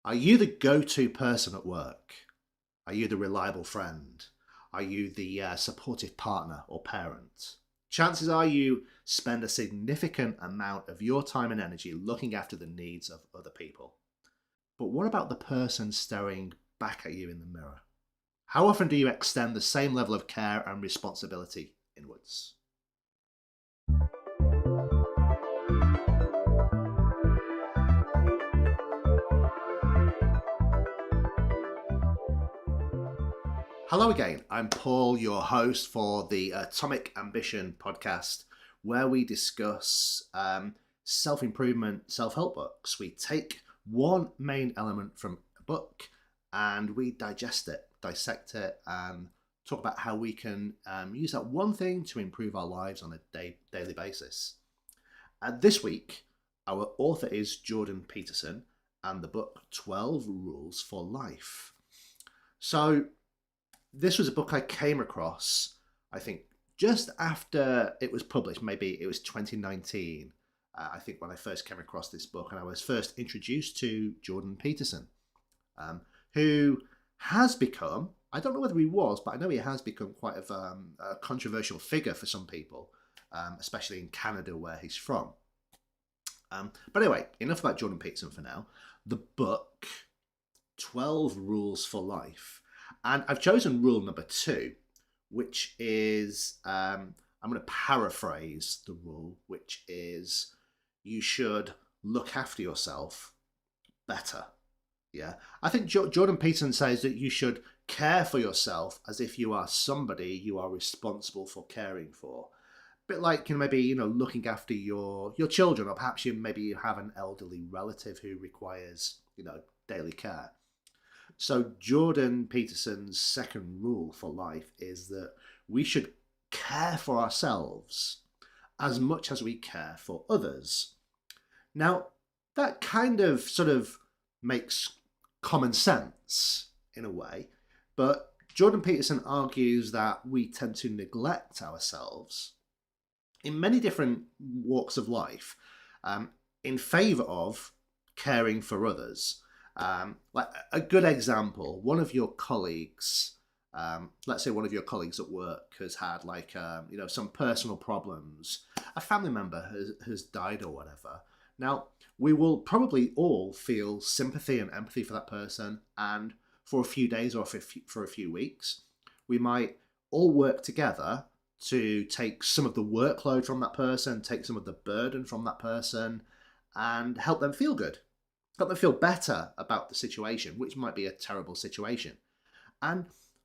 Are you the go-to person at work? Are you the reliable friend? Are you the supportive partner or parent? Chances are you spend a significant amount of your time and energy looking after the needs of other people. But what about the person staring back at you in the mirror? How often do you extend the same level of care and responsibility inwards? Hello again. I'm Paul, your host for the Atomic Ambition podcast, where we discuss self improvement, self help books. We take one main element from a book and we digest it, dissect it, and talk about how we can use that one thing to improve our lives on a daily basis. And this week, our author is Jordan Peterson, and the book 12 Rules for Life. So, this was a book I came across, I think, just after it was published. Maybe it was 2019, I think, when I first came across this book, and I was first introduced to Jordan Peterson, who has become, I don't know whether he was, but I know he has become quite a controversial figure for some people, especially in Canada where he's from. But anyway, enough about Jordan Peterson for now. The book, 12 Rules for Life. And I've chosen rule number 2, which is, I'm going to paraphrase the rule, which is you should look after yourself better. Yeah, I think Jordan Peterson says that you should care for yourself as if you are somebody you are responsible for caring for. A bit like, maybe, looking after your children, or perhaps maybe you have an elderly relative who requires, daily care. So Jordan Peterson's second rule for life is that we should care for ourselves as much as we care for others. Now, that kind of sort of makes common sense in a way, but Jordan Peterson argues that we tend to neglect ourselves in many different walks of life in favour of caring for others. Like a good example, one of your colleagues, let's say one of your colleagues at work has had some personal problems. A family member has died or whatever. Now, we will probably all feel sympathy and empathy for that person, and for a few days or for a few weeks, we might all work together to take some of the workload from that person, take some of the burden from that person, and help them feel good. Help them feel better about the situation, which might be a terrible situation. And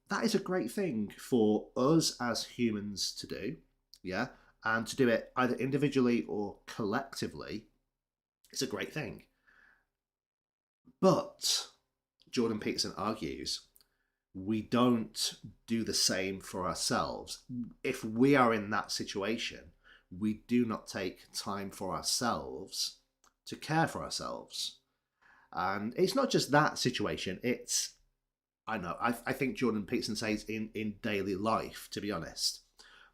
that is a great thing for us as humans to do, yeah? And to do it either individually or collectively, it's a great thing. But, Jordan Peterson argues, we don't do the same for ourselves. If we are in that situation, we do not take time for ourselves to care for ourselves. And it's not just that situation, it's, I think Jordan Peterson says in daily life, to be honest,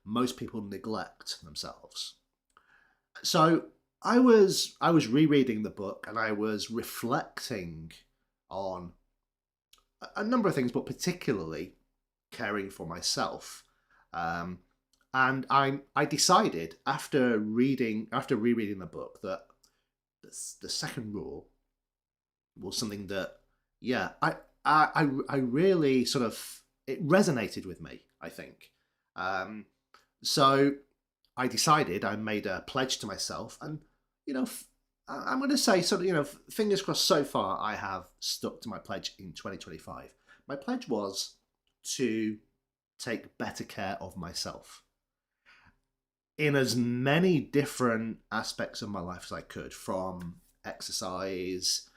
most people neglect themselves. So I was rereading the book and I was reflecting on a number of things, but particularly caring for myself. And I decided after rereading the book that the second rule was something that, yeah, I really sort of, it resonated with me, I think. So I decided, I made a pledge to myself, and, I'm going to say, fingers crossed, so far I have stuck to my pledge in 2025. My pledge was to take better care of myself in as many different aspects of my life as I could, from exercise,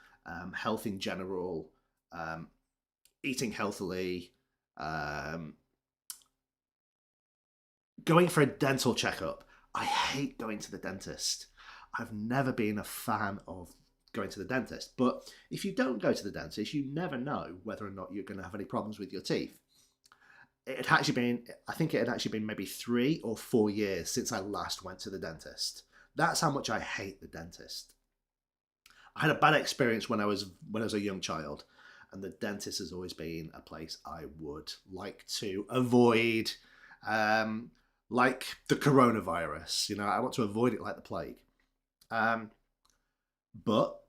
health in general, eating healthily, going for a dental checkup. I hate going to the dentist. I've never been a fan of going to the dentist. But if you don't go to the dentist, you never know whether or not you're going to have any problems with your teeth. I think it had actually been maybe 3 or 4 years since I last went to the dentist. That's how much I hate the dentist. I had a bad experience when I was a young child, and the dentist has always been a place I would like to avoid, um, like the coronavirus. You know, I want to avoid it like the plague. Um, but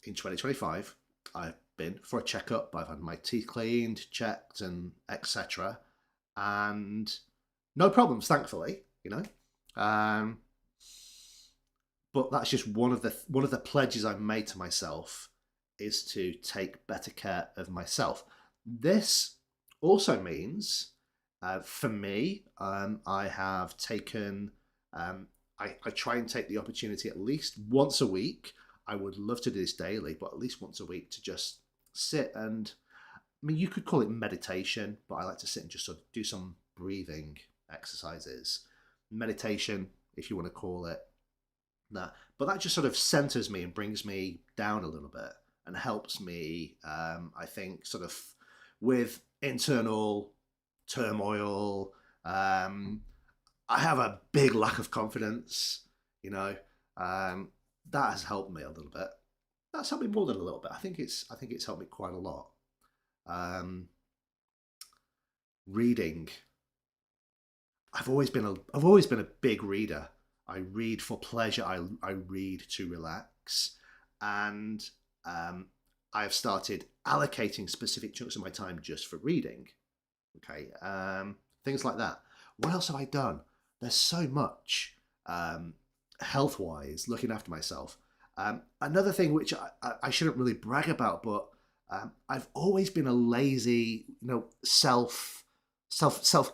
in 2025, I've been for a checkup. I've had my teeth cleaned, checked, and etc. And no problems, thankfully. You know, um, but that's just one of the pledges I've made to myself is to take better care of myself. This also means, for me, I have taken. I try and take the opportunity at least once a week. I would love to do this daily, but at least once a week to just sit and. I mean, you could call it meditation, but I like to sit and just sort of do some breathing exercises. Meditation, if you want to call it that, but that just sort of centers me and brings me down a little bit and helps me, I think, sort of with internal turmoil. I have a big lack of confidence, you know. um, that has helped me a little bit. That's helped me more than a little bit. I think it's helped me quite a lot. um, Reading, I've always been a big reader. I read for pleasure. I read to relax, and I have started allocating specific chunks of my time just for reading. Okay, things like that. What else have I done? There's so much, um, health wise, looking after myself. Another thing which I shouldn't really brag about, but I've always been a lazy, self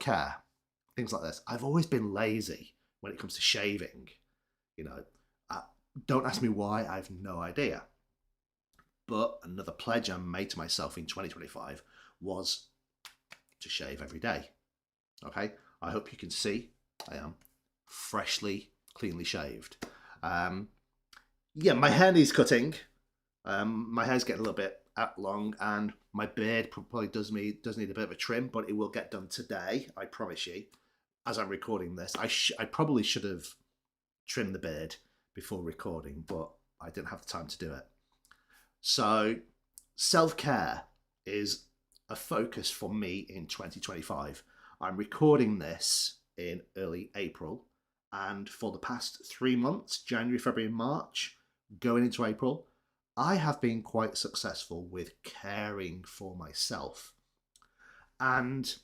care, things like this. I've always been lazy when it comes to shaving. You know, uh, don't ask me why. I have no idea. But another pledge I made to myself in 2025 was to shave every day. Okay, I hope you can see I am freshly, cleanly shaved. Um, yeah, my hair needs cutting. My hair's getting a little bit long, and my beard probably does need a bit of a trim, but it will get done today. I promise you. As I'm recording this, I probably should have trimmed the beard before recording, but I didn't have the time to do it. So, self care is a focus for me in 2025. I'm recording this in early April, and for the past 3 months, January, February, and March, going into April, I have been quite successful with caring for myself. And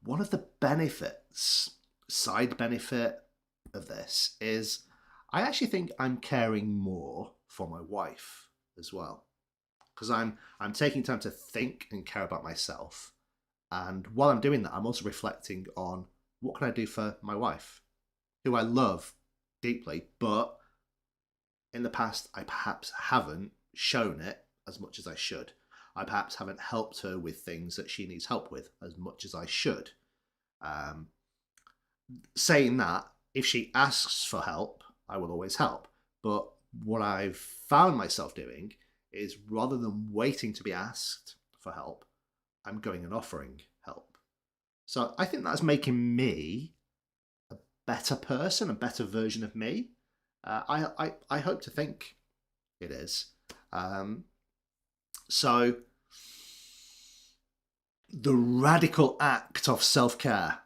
one of the benefits, side benefit of this is I actually think I'm caring more for my wife as well, because I'm taking time to think and care about myself. And while I'm doing that, I'm also reflecting on what can I do for my wife, who I love deeply, but in the past I perhaps haven't shown it as much as I should. I perhaps haven't helped her with things that she needs help with as much as I should. Um, Saying that, if she asks for help, I will always help. But what I've found myself doing is rather than waiting to be asked for help, I'm going and offering help. So I think that's making me a better person, a better version of me. I hope to think it is. Um, so the radical act of self care,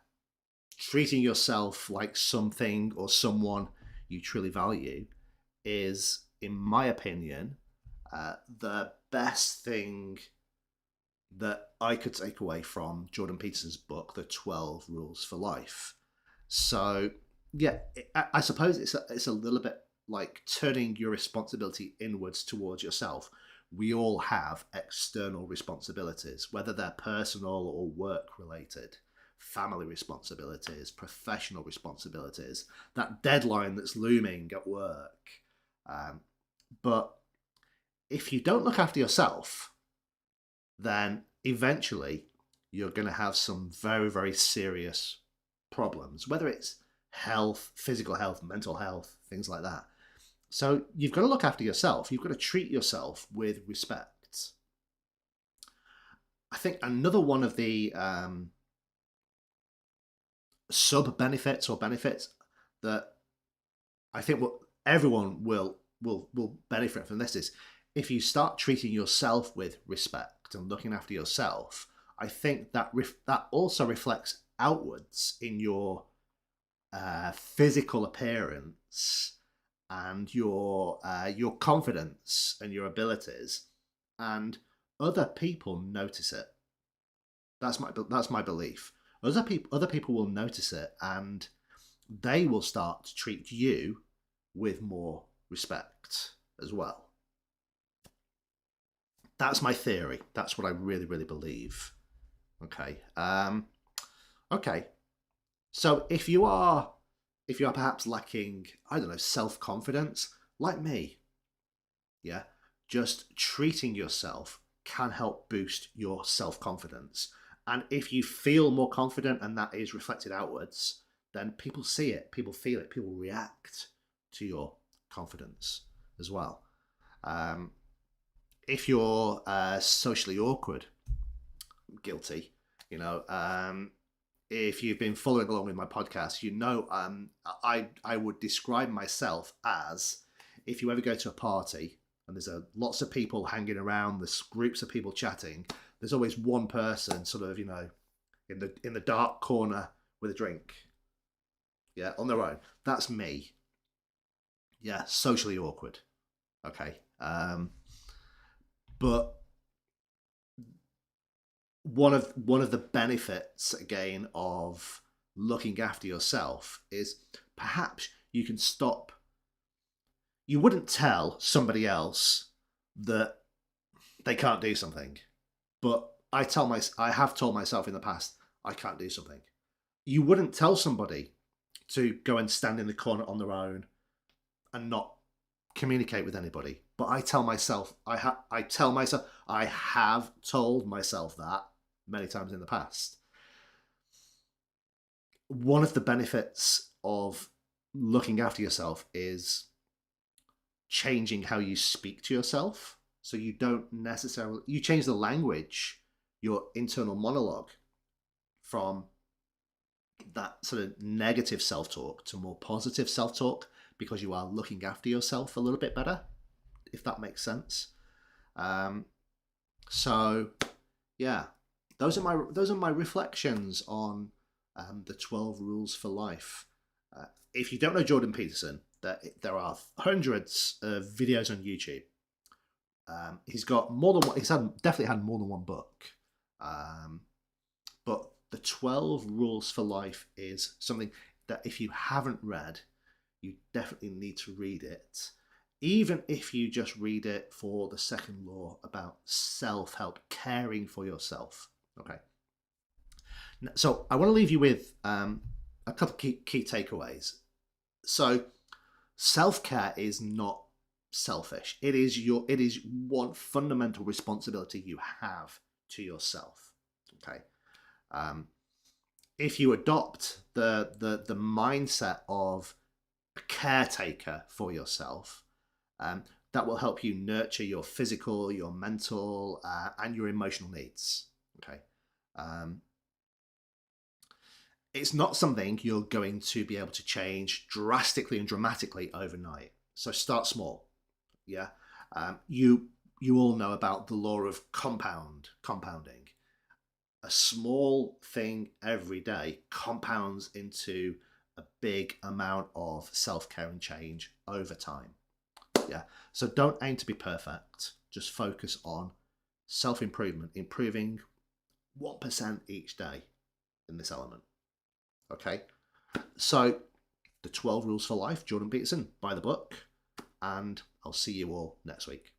treating yourself like something or someone you truly value, is, in my opinion, the best thing that I could take away from Jordan Peterson's book, The 12 Rules for Life. So, yeah, I suppose it's a little bit like turning your responsibility inwards towards yourself. We all have external responsibilities, whether they're personal or work related, family responsibilities, professional responsibilities, that deadline that's looming at work. Um, but if you don't look after yourself, then eventually you're going to have some very, very serious problems, whether it's health, physical health, mental health, things like that. So you've got to look after yourself. You've got to treat yourself with respect. I think another one of the sub benefits or benefits that I think everyone will benefit from this, is if you start treating yourself with respect and looking after yourself, I think that that also reflects outwards in your physical appearance and your confidence and your abilities, and other people notice it. That's my belief. Other people will notice it, and they will start to treat you with more respect as well. That's my theory. That's what I really, really believe. Okay. Okay. So if you are perhaps lacking, I don't know, self-confidence, like me, yeah, just treating yourself can help boost your self-confidence. And if you feel more confident and that is reflected outwards, then people see it, people feel it, people react to your confidence as well. If you're socially awkward, guilty, you know, if you've been following along with my podcast, you know, I would describe myself as, if you ever go to a party and there's lots of people hanging around, there's groups of people chatting, there's always one person sort of, you know, in the dark corner with a drink, yeah, on their own. That's me. Yeah, socially awkward. Okay. But one of the benefits again of looking after yourself is perhaps you can stop. You wouldn't tell somebody else that they can't do something, but I have told myself in the past I can't do something. You wouldn't tell somebody to go and stand in the corner on their own and not communicate with anybody, but I tell myself I have told myself that many times in the past. One of the benefits of looking after yourself is changing how you speak to yourself. So you change the language, your internal monologue, from that sort of negative self-talk to more positive self-talk, because you are looking after yourself a little bit better, if that makes sense. So yeah, those are my reflections on the 12 rules for life. If you don't know Jordan Peterson, there are hundreds of videos on YouTube. He's got more than one. Definitely had more than one book. But the 12 rules for life is something that if you haven't read, you definitely need to read it. Even if you just read it for the second law about self-help, caring for yourself. Okay. So I want to leave you with a couple of key takeaways. So self-care is not selfish. It is one fundamental responsibility you have to yourself. Okay. If you adopt the mindset of a caretaker for yourself, that will help you nurture your physical, your mental, and your emotional needs. Okay. It's not something you're going to be able to change drastically and dramatically overnight. So start small. Yeah. You all know about the law of compounding. A small thing every day compounds into a big amount of self-care and change over time. Yeah. So don't aim to be perfect. Just focus on self-improvement, improving 1% each day in this element. Okay. So the 12 rules for life, Jordan Peterson, buy the book, and I'll see you all next week.